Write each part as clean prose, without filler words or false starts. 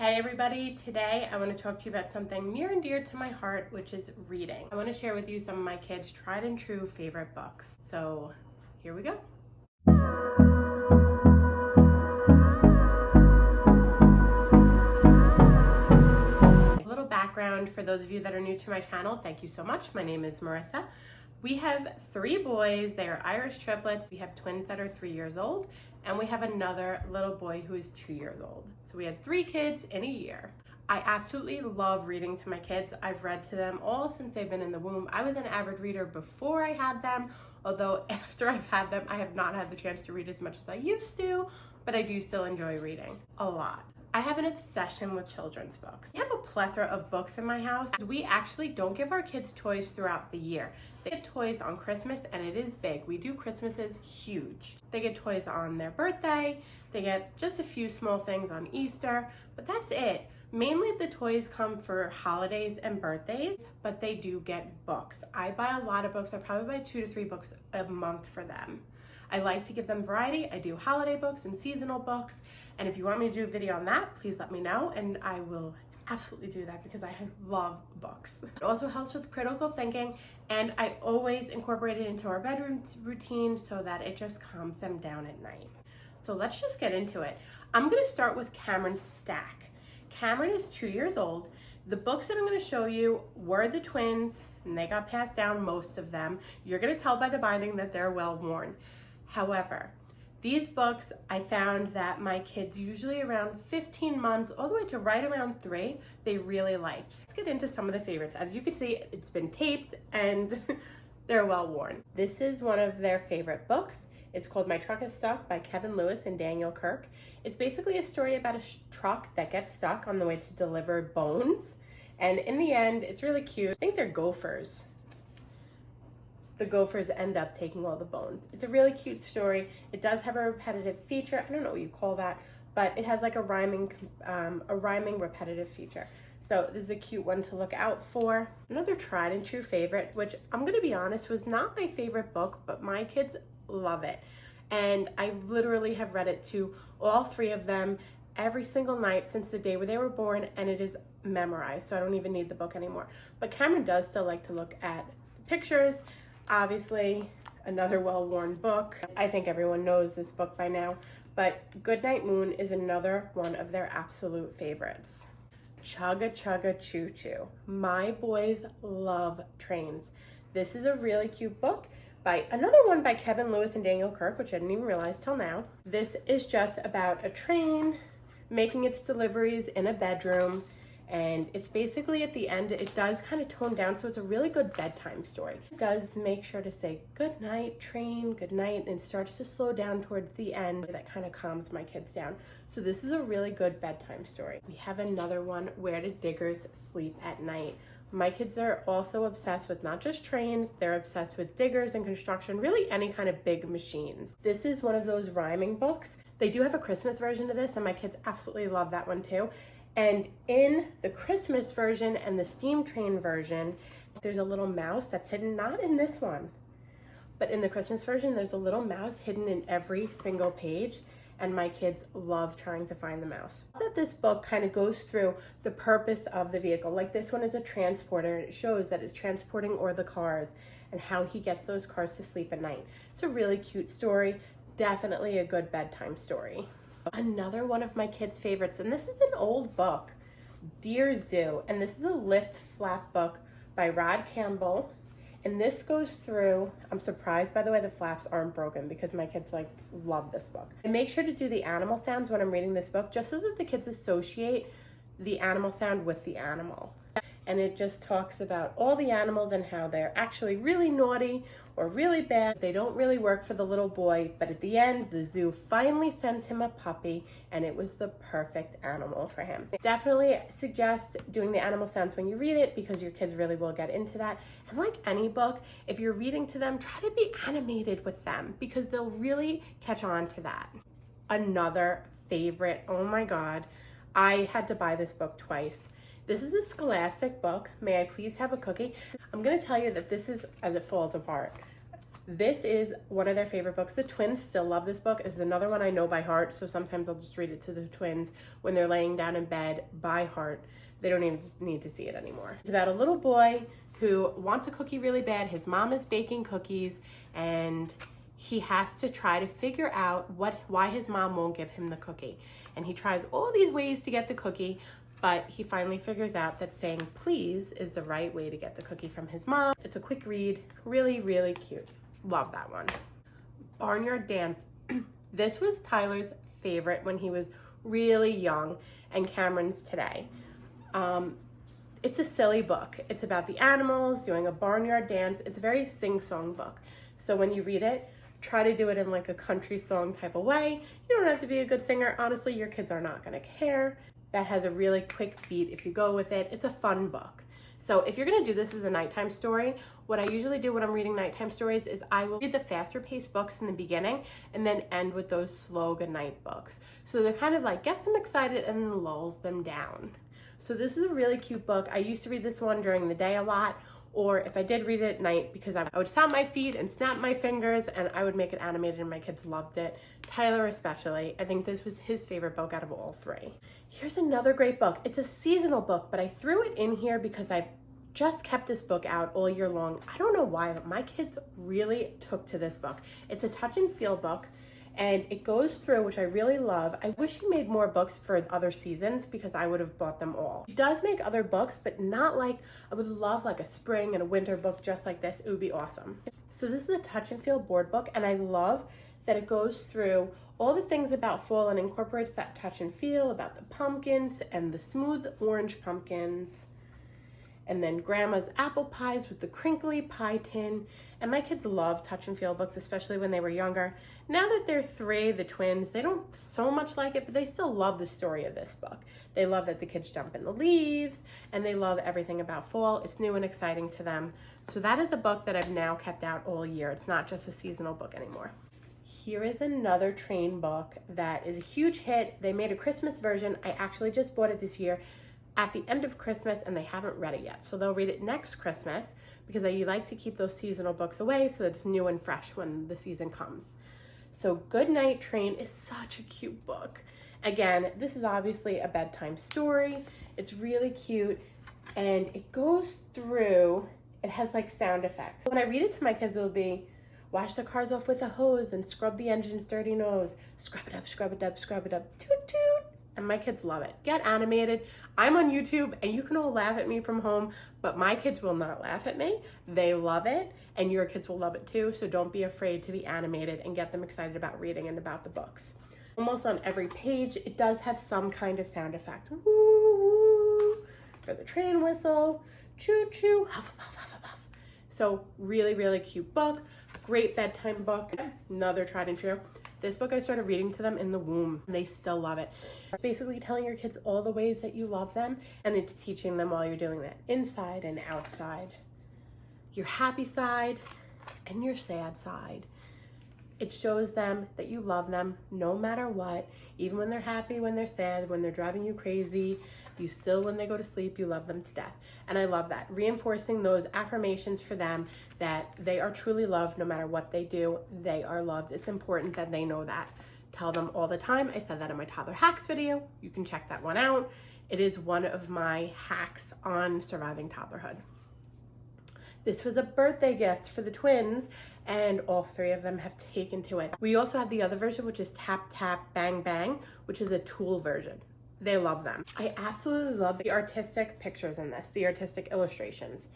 Hey everybody, today I want to talk to you about something near and dear to my heart, which is reading. I want to share with you some of my kids' tried and true favorite books. So here we go. A little background for those of you that are new to my channel, thank you so much. My name is Marissa. We have 3 boys. They are Irish triplets. We have twins that are 3 years old, and we have another little boy who is 2 years old. So we had 3 kids in a year. I absolutely love reading to my kids. I've read to them all since they've been in the womb. I was an avid reader before I had them, although after I've had them, I have not had the chance to read as much as I used to, but I do still enjoy reading a lot. I have an obsession with children's books. We have a plethora of books in my house. We actually don't give our kids toys throughout the year. They get toys on Christmas, and it is big. We do Christmases huge. They get toys on their birthday. They get just a few small things on Easter, but that's it. Mainly the toys come for holidays and birthdays, but they do get books. I buy a lot of books. I probably buy 2 to 3 books a month for them. I like to give them variety. I do holiday books and seasonal books. And if you want me to do a video on that, please let me know and I will absolutely do that because I love books. It also helps with critical thinking, and I always incorporate it into our bedroom routine so that it just calms them down at night. So let's just get into it. I'm gonna start with Cameron's stack. Cameron is 2 years old. The books that I'm gonna show you were the twins, and they got passed down, most of them. You're gonna tell by the binding that they're well worn. However, these books, I found that my kids, usually around 15 months, all the way to right around 3, they really liked. Let's get into some of the favorites. As you can see, it's been taped and they're well worn. This is one of their favorite books. It's called My Truck Is Stuck by Kevin Lewis and Daniel Kirk. It's basically a story about a truck that gets stuck on the way to deliver bones. And in the end, it's really cute. I think they're gophers. The gophers end up taking all the bones. It's a really cute story. It does have a repetitive feature. I don't know what you call that, but it has like a rhyming repetitive feature. So this is a cute one to look out for. Another tried and true favorite, which I'm gonna be honest, was not my favorite book, but my kids love it. And I literally have read it to all 3 of them every single night since the day where they were born, and it is memorized, so I don't even need the book anymore. But Cameron does still like to look at the pictures. Obviously, another well-worn book. I think everyone knows this book by now, but Goodnight Moon is another one of their absolute favorites. Chugga Chugga Choo Choo. My boys love trains. This is a really cute book by another one by Kevin Lewis and Daniel Kirk, which I didn't even realize till now. This is just about a train making its deliveries in a bedroom. And it's basically at the end, it does kind of tone down, so it's a really good bedtime story. It does make sure to say good night, train, good night, and it starts to slow down towards the end. That kind of calms my kids down. So this is a really good bedtime story. We have another one, Where Do Diggers Sleep at Night? My kids are also obsessed with not just trains, they're obsessed with diggers and construction, really any kind of big machines. This is one of those rhyming books. They do have a Christmas version of this, and my kids absolutely love that one too. And in the Christmas version and the steam train version, there's a little mouse that's hidden, not in this one, but in the Christmas version, there's a little mouse hidden in every single page, and my kids love trying to find the mouse. That this book kind of goes through the purpose of the vehicle. Like this one is a transporter, and it shows that it's transporting all the cars and how he gets those cars to sleep at night. It's a really cute story, definitely a good bedtime story. Another one of my kids' favorites, and this is an old book, Dear Zoo, and this is a lift flap book by Rod Campbell. And this goes through, I'm surprised by the way the flaps aren't broken because my kids love this book. I make sure to do the animal sounds when I'm reading this book just so that the kids associate the animal sound with the animal. And it just talks about all the animals and how they're actually really naughty or really bad. They don't really work for the little boy, but at the end, the zoo finally sends him a puppy, and it was the perfect animal for him. Definitely suggest doing the animal sounds when you read it because your kids really will get into that. And like any book, if you're reading to them, try to be animated with them because they'll really catch on to that. Another favorite, oh my God, I had to buy this book twice. This is a Scholastic book, May I Please Have a Cookie? I'm gonna tell you that this is As It Falls Apart. This is one of their favorite books. The twins still love this book. It's another one I know by heart, so sometimes I'll just read it to the twins when they're laying down in bed by heart. They don't even need to see it anymore. It's about a little boy who wants a cookie really bad. His mom is baking cookies, and he has to try to figure out why his mom won't give him the cookie. And he tries all these ways to get the cookie, but he finally figures out that saying please is the right way to get the cookie from his mom. It's a quick read, really, really cute. Love that one. Barnyard Dance. This was Tyler's favorite when he was really young, and Cameron's today. It's a silly book. It's about the animals doing a barnyard dance. It's a very sing-song book. So when you read it, try to do it in like a country song type of way. You don't have to be a good singer. Honestly, your kids are not gonna care. That has a really quick beat if you go with it. It's a fun book. So if you're gonna do this as a nighttime story, what I usually do when I'm reading nighttime stories is I will read the faster paced books in the beginning and then end with those slow goodnight books. So to kind of like get them excited and then lulls them down. So this is a really cute book. I used to read this one during the day a lot, or if I did read it at night, because I would stomp my feet and snap my fingers, and I would make it animated, and my kids loved it. Tyler especially. I think this was his favorite book out of all three. Here's another great book. It's a seasonal book, but I threw it in here because I've just kept this book out all year long. I don't know why, but my kids really took to this book. It's a touch and feel book, and it goes through, which I really love. I wish he made more books for other seasons because I would have bought them all. He does make other books, but not like, I would love like a spring and a winter book just like this. It would be awesome. So this is a touch and feel board book, and I love that it goes through all the things about fall and incorporates that touch and feel about the pumpkins and the smooth orange pumpkins. And then grandma's apple pies with the crinkly pie tin. And my kids love touch and feel books, especially when they were younger. Now that they're 3, the twins, they don't so much like it, but they still love the story of this book. They love that the kids jump in the leaves, and they love everything about fall. It's new and exciting to them. So that is a book that I've now kept out all year. It's not just a seasonal book anymore. Here is another train book that is a huge hit. They made a Christmas version. I actually just bought it this year at the end of Christmas, and they haven't read it yet. So they'll read it next Christmas because I like to keep those seasonal books away so that it's new and fresh when the season comes. So Goodnight Train is such a cute book. Again, this is obviously a bedtime story. It's really cute, and it goes through, it has like sound effects. When I read it to my kids, it'll be, wash the cars off with a hose and scrub the engine's dirty nose. Scrub it up, scrub it up, scrub it up, toot toot. And my kids love it. Get animated. I'm on YouTube, and you can all laugh at me from home, but my kids will not laugh at me. They love it, and your kids will love it too, so don't be afraid to be animated and get them excited about reading and about the books. Almost on every page, it does have some kind of sound effect. Woo, woo, for the train whistle, choo choo, huff, huff, huff, huff. So really, really cute book. Great bedtime book. Another tried and true. This book I started reading to them in the womb. They still love it. It's basically telling your kids all the ways that you love them, and it's teaching them while you're doing that, inside and outside. Your happy side and your sad side. It shows them that you love them no matter what, even when they're happy, when they're sad, when they're driving you crazy. You still, when they go to sleep, you love them to death. And I love that. Reinforcing those affirmations for them that they are truly loved no matter what they do. They are loved. It's important that they know that. Tell them all the time. I said that in my toddler hacks video. You can check that one out. It is one of my hacks on surviving toddlerhood. This was a birthday gift for the twins, and all 3 of them have taken to it. We also have the other version, which is Tap Tap Bang Bang, which is a tool version. They love them. I absolutely love the artistic pictures in this, the artistic illustrations.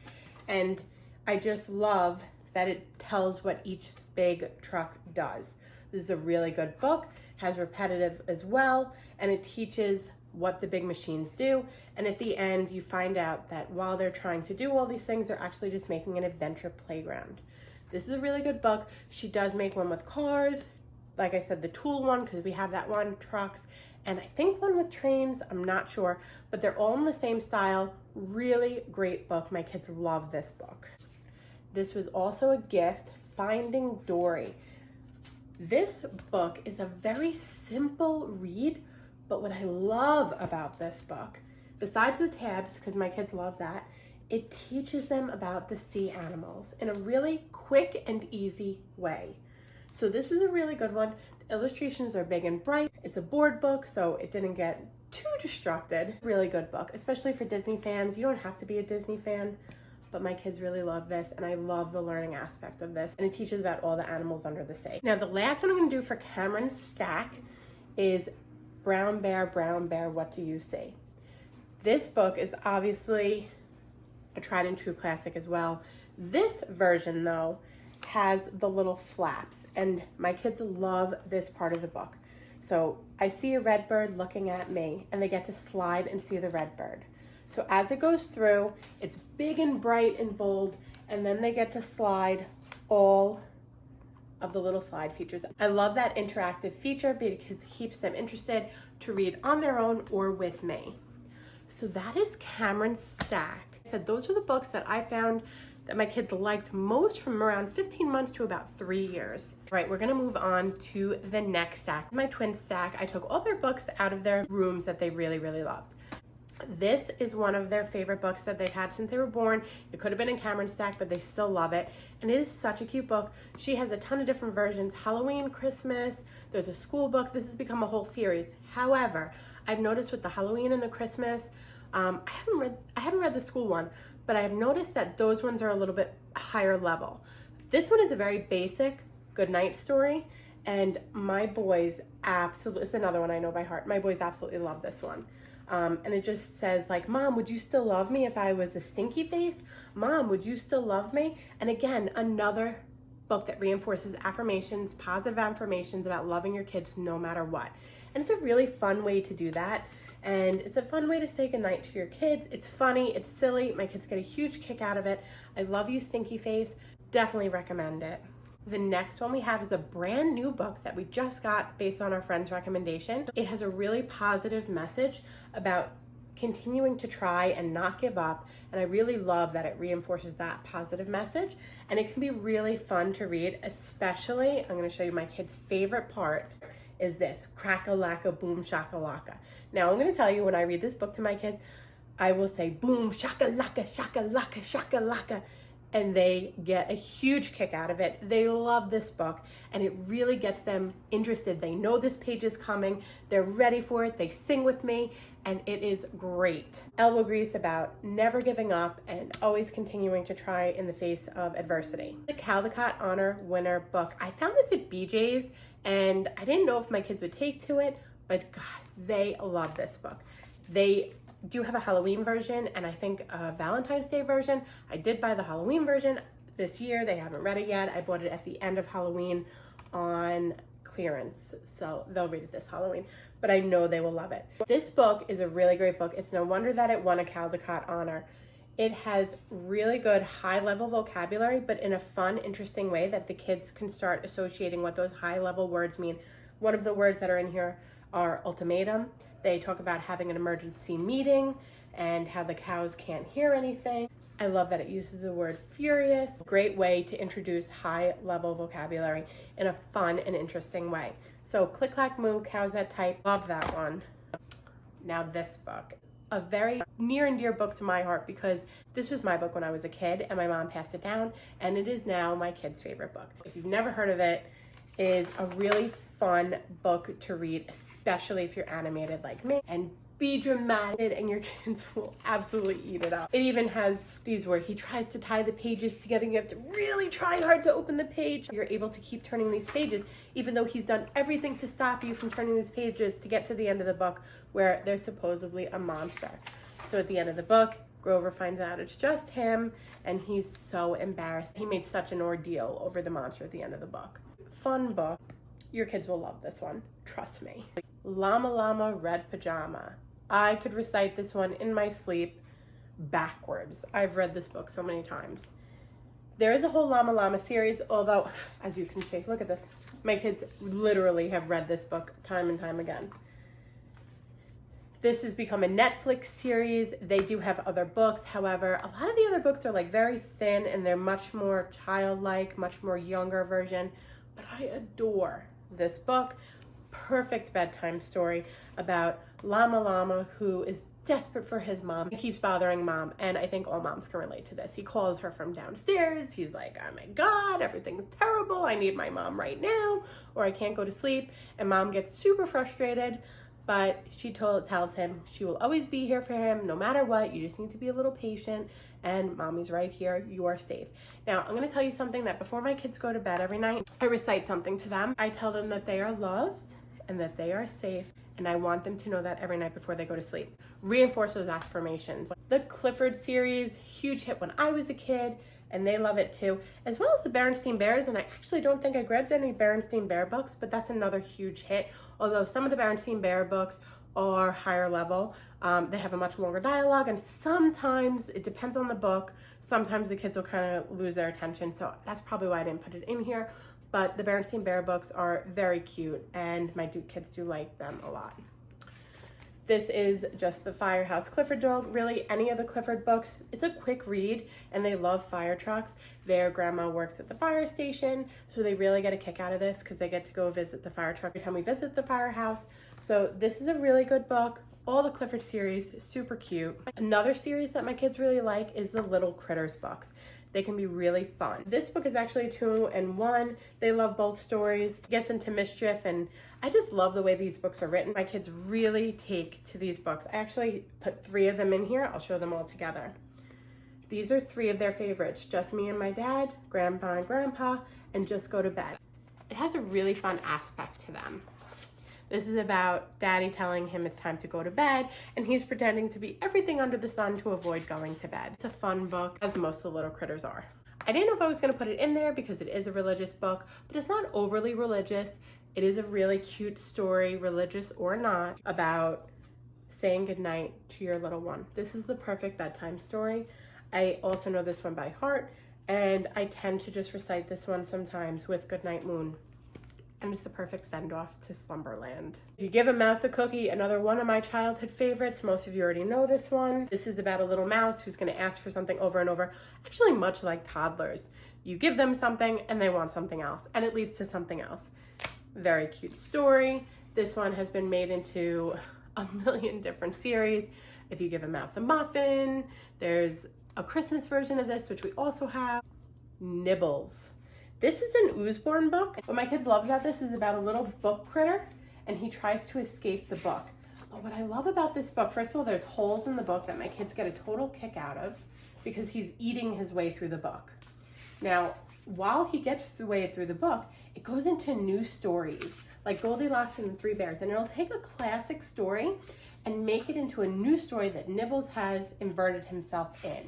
And I just love that it tells what each big truck does. This is a really good book, has repetitive as well, and it teaches what the big machines do. And at the end, you find out that while they're trying to do all these things, they're actually just making an adventure playground. This is a really good book. She does make one with cars. Like I said, the tool one, because we have that one, trucks, and I think one with trains, I'm not sure, but they're all in the same style. Really great book. My kids love this book. This was also a gift, Finding Dory. This book is a very simple read, but what I love about this book, besides the tabs, because my kids love that, it teaches them about the sea animals in a really quick and easy way. So this is a really good one. The illustrations are big and bright. It's a board book, so it didn't get too distracted. Really good book, especially for Disney fans. You don't have to be a Disney fan, but my kids really love this, and I love the learning aspect of this, and it teaches about all the animals under the sea. Now, the last one I'm gonna do for Cameron's stack is Brown Bear, What Do You See? This book is obviously a tried and true classic as well. This version, though, has the little flaps, and my kids love this part of the book. So I see a red bird looking at me, and they get to slide and see the red bird. So as it goes through, it's big and bright and bold, and then they get to slide all of the little slide features. I love that interactive feature because it keeps them interested to read on their own or with me. So that is Cameron's stack. I said those are the books that I found that my kids liked most from around 15 months to about 3 years. All right, we're gonna move on to the next stack. My twin stack, I took all their books out of their rooms that they really, really loved. This is one of their favorite books that they've had since they were born. It could have been in Cameron's stack, but they still love it. And it is such a cute book. She has a ton of different versions, Halloween, Christmas, there's a school book. This has become a whole series. However, I've noticed with the Halloween and the Christmas, I haven't read the school one, but I have noticed that those ones are a little bit higher level. This one is a very basic goodnight story, and my boys absolutely, it's another one I know by heart. My boys absolutely love this one. And it just says like, Mom, would you still love me if I was a stinky face? Mom, would you still love me? And again, another book that reinforces affirmations, positive affirmations about loving your kids no matter what. And it's a really fun way to do that. And it's a fun way to say goodnight to your kids. It's funny, it's silly. My kids get a huge kick out of it. I love you, Stinky Face. Definitely recommend it. The next one we have is a brand new book that we just got based on our friend's recommendation. It has a really positive message about continuing to try and not give up. And I really love that it reinforces that positive message. And it can be really fun to read, especially, I'm gonna show you my kid's favorite part is this, crack-a-lacka, boom, shaka-lacka. Now I'm gonna tell you when I read this book to my kids, I will say boom, shaka-lacka, shaka-lacka, shaka-lacka. And they get a huge kick out of it. They love this book, and it really gets them interested. They know this page is coming. They're ready for it. They sing with me, and it is great. Elbow grease about never giving up and always continuing to try in the face of adversity. The Caldecott Honor Winner book. I found this at BJ's, and I didn't know if my kids would take to it, but God, they love this book. They do have a Halloween version and I think a Valentine's Day version. I did buy the Halloween version this year. They haven't read it yet. I bought it at the end of Halloween on clearance, so they'll read it this Halloween, but I know they will love it. This book is a really great book. It's no wonder that it won a Caldecott Honor. It has really good high-level vocabulary, but in a fun, interesting way that the kids can start associating what those high-level words mean. One of the words that are in here are ultimatum. They talk about having an emergency meeting and how the cows can't hear anything. I love that it uses the word furious. Great way to introduce high-level vocabulary in a fun and interesting way. So click, clack, moo, cows that type. Love that one. Now this book. A very near and dear book to my heart because this was my book when I was a kid and my mom passed it down, and it is now my kid's favorite book. If you've never heard of it, is a really fun book to read, especially if you're animated like me, and be dramatic and your kids will absolutely eat it up. It even has these where he tries to tie the pages together and you have to really try hard to open the page. You're able to keep turning these pages even though he's done everything to stop you from turning these pages to get to the end of the book where there's supposedly a monster. So at the end of the book, Grover finds out it's just him and he's so embarrassed. He made such an ordeal over the monster at the end of the book. Fun book. Your kids will love this one, trust me. Llama Llama Red Pajama. I could recite this one in my sleep backwards. I've read this book so many times. There is a whole Llama Llama series, although, as you can see, look at this. My kids literally have read this book time and time again. This has become a Netflix series. They do have other books. However, a lot of the other books are like very thin and they're much more childlike, much more younger version. But I adore this book. Perfect bedtime story about Llama Llama, who is desperate for his mom. He keeps bothering mom, and I think all moms can relate to this. He calls her from downstairs. He's like, oh my God, everything's terrible. I need my mom right now, or I can't go to sleep. And mom gets super frustrated, but she tells him she will always be here for him no matter what. You just need to be a little patient, and mommy's right here. You are safe. Now, I'm gonna tell you something that before my kids go to bed every night, I recite something to them. I tell them that they are loved and that they are safe, and I want them to know that every night before they go to sleep. Reinforce those affirmations. The Clifford series, huge hit when I was a kid, and they love it too, as well as the Berenstain Bears, and I actually don't think I grabbed any Berenstain Bear books, but that's another huge hit, although some of the Berenstain Bear books are higher level. They have a much longer dialogue, and sometimes, it depends on the book, sometimes the kids will kind of lose their attention, so that's probably why I didn't put it in here, but the Berenstain Bear books are very cute, and my kids do like them a lot. This is just the Firehouse Clifford dog. Really, any of the Clifford books, it's a quick read, and they love fire trucks. Their grandma works at the fire station, so they really get a kick out of this because they get to go visit the fire truck every time we visit the firehouse. So this is a really good book. All the Clifford series, super cute. Another series that my kids really like is the Little Critters books. They can be really fun. This book is actually 2-in-1. They love both stories. It gets into mischief, and I just love the way these books are written. My kids really take to these books. I actually put 3 of them in here. I'll show them all together. These are 3 of their favorites. Just Me and My Dad, Grandpa and Grandpa, and Just Go to Bed. It has a really fun aspect to them. This is about Daddy telling him it's time to go to bed, and he's pretending to be everything under the sun to avoid going to bed. It's a fun book, as most of the Little Critters are. I didn't know if I was going to put it in there because it is a religious book, but it's not overly religious. It is a really cute story, religious or not, about saying goodnight to your little one. This is the perfect bedtime story. I also know this one by heart, and I tend to just recite this one sometimes with Goodnight Moon. And it's the perfect send-off to Slumberland. If you give a mouse a cookie, another one of my childhood favorites. Most of you already know this one. This is about a little mouse who's going to ask for something over and over, actually much like toddlers. You give them something and they want something else, and it leads to something else. Very cute story. This one has been made into a million different series. If you give a mouse a muffin, there's a Christmas version of this, which we also have. Nibbles. This is an Oosborne book. What my kids love about this is about a little book critter, and he tries to escape the book. But what I love about this book, first of all, there's holes in the book that my kids get a total kick out of because he's eating his way through the book. Now, while he gets the way through the book, it goes into new stories, like Goldilocks and the Three Bears, and it'll take a classic story and make it into a new story that Nibbles has inverted himself in.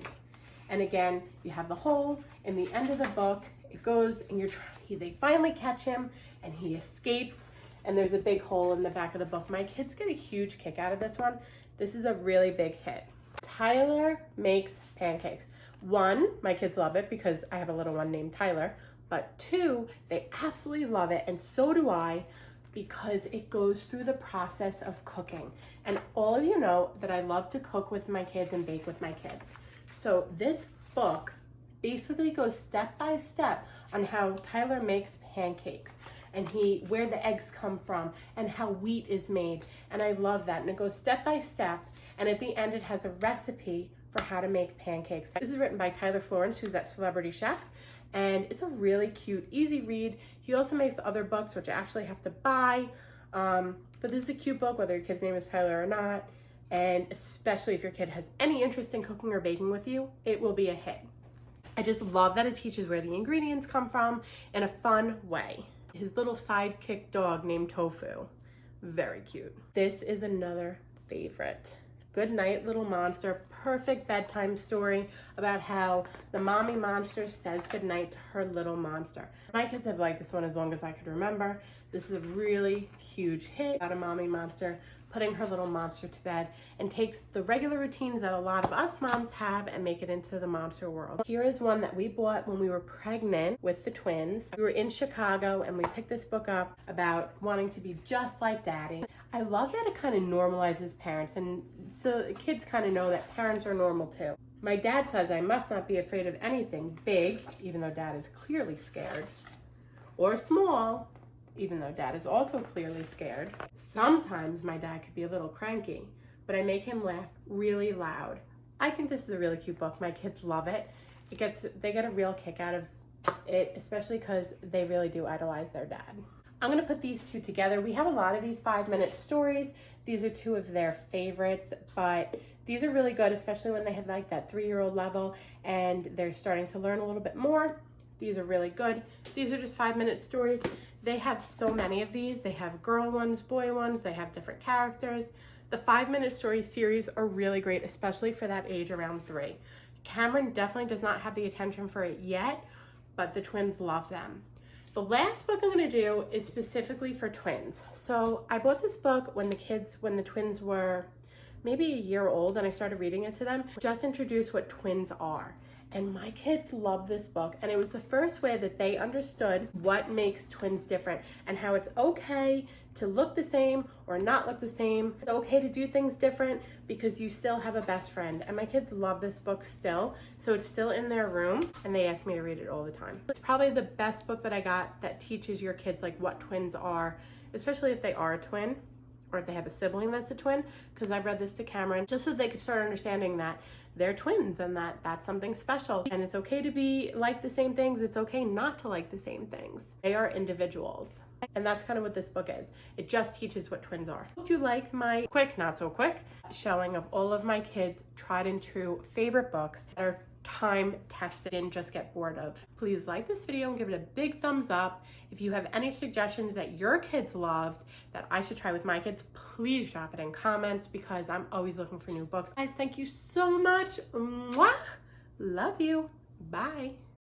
And again, you have the hole in the end of the book. It goes and they finally catch him and he escapes, and there's a big hole in the back of the book. My kids get a huge kick out of this one. This is a really big hit. Tyler Makes Pancakes. 1, my kids love it because I have a little one named Tyler, but 2, they absolutely love it, and so do I, because it goes through the process of cooking. And all of you know that I love to cook with my kids and bake with my kids. So this book basically goes step by step on how Tyler makes pancakes, and where the eggs come from and how wheat is made. And I love that. And it goes step by step. And at the end, it has a recipe for how to make pancakes. This is written by Tyler Florence, who's that celebrity chef. And it's a really cute, easy read. He also makes other books, which I actually have to buy. But this is a cute book, whether your kid's name is Tyler or not. And especially if your kid has any interest in cooking or baking with you, it will be a hit. I just love that it teaches where the ingredients come from in a fun way. His little sidekick dog named Tofu, very cute. This is another favorite. Good Night Little Monster, perfect bedtime story about how the mommy monster says goodnight to her little monster. My kids have liked this one as long as I could remember. This is a really huge hit about a mommy monster putting her little monster to bed, and takes the regular routines that a lot of us moms have and make it into the monster world. Here is one that we bought when we were pregnant with the twins. We were in Chicago and we picked this book up about wanting to be just like Daddy. I love that it kind of normalizes parents, and so kids kind of know that parents are normal too. My dad says I must not be afraid of anything big, even though Dad is clearly scared, or small, even though dad is also clearly scared. Sometimes my dad could be a little cranky, but I make him laugh really loud. I think this is a really cute book. My kids love it. They get a real kick out of it, especially because they really do idolize their dad. I'm gonna put these two together. We have a lot of these 5-minute stories. These are two of their favorites, but these are really good, especially when they had like that 3-year-old level and they're starting to learn a little bit more. These are really good. These are just 5-minute stories. They have so many of these. They have girl ones, boy ones, they have different characters. The 5-minute story series are really great, especially for that age around 3. Cameron definitely does not have the attention for it yet, but the twins love them. The last book I'm going to do is specifically for twins. So I bought this book when the twins were maybe a year old, and I started reading it to them. Just introduced what twins are. And my kids love this book, and it was the first way that they understood what makes twins different and how it's okay to look the same or not look the same. It's okay to do things different because you still have a best friend. And my kids love this book still, so it's still in their room, and they ask me to read it all the time. It's probably the best book that I got that teaches your kids like what twins are, especially if they are a twin or if they have a sibling that's a twin, because I've read this to Cameron just so they could start understanding that they're twins and that that's something special. And it's okay to be like the same things. It's okay not to like the same things. They are individuals. And that's kind of what this book is. It just teaches what twins are. Hope you liked my quick, not so quick, showing of all of my kids' tried and true favorite books that are time tested and just get bored of. Please like this video and give it a big thumbs up. If you have any suggestions that your kids loved that I should try with my kids, please drop it in comments because I'm always looking for new books. Guys, thank you so much. Mwah! Love you. Bye.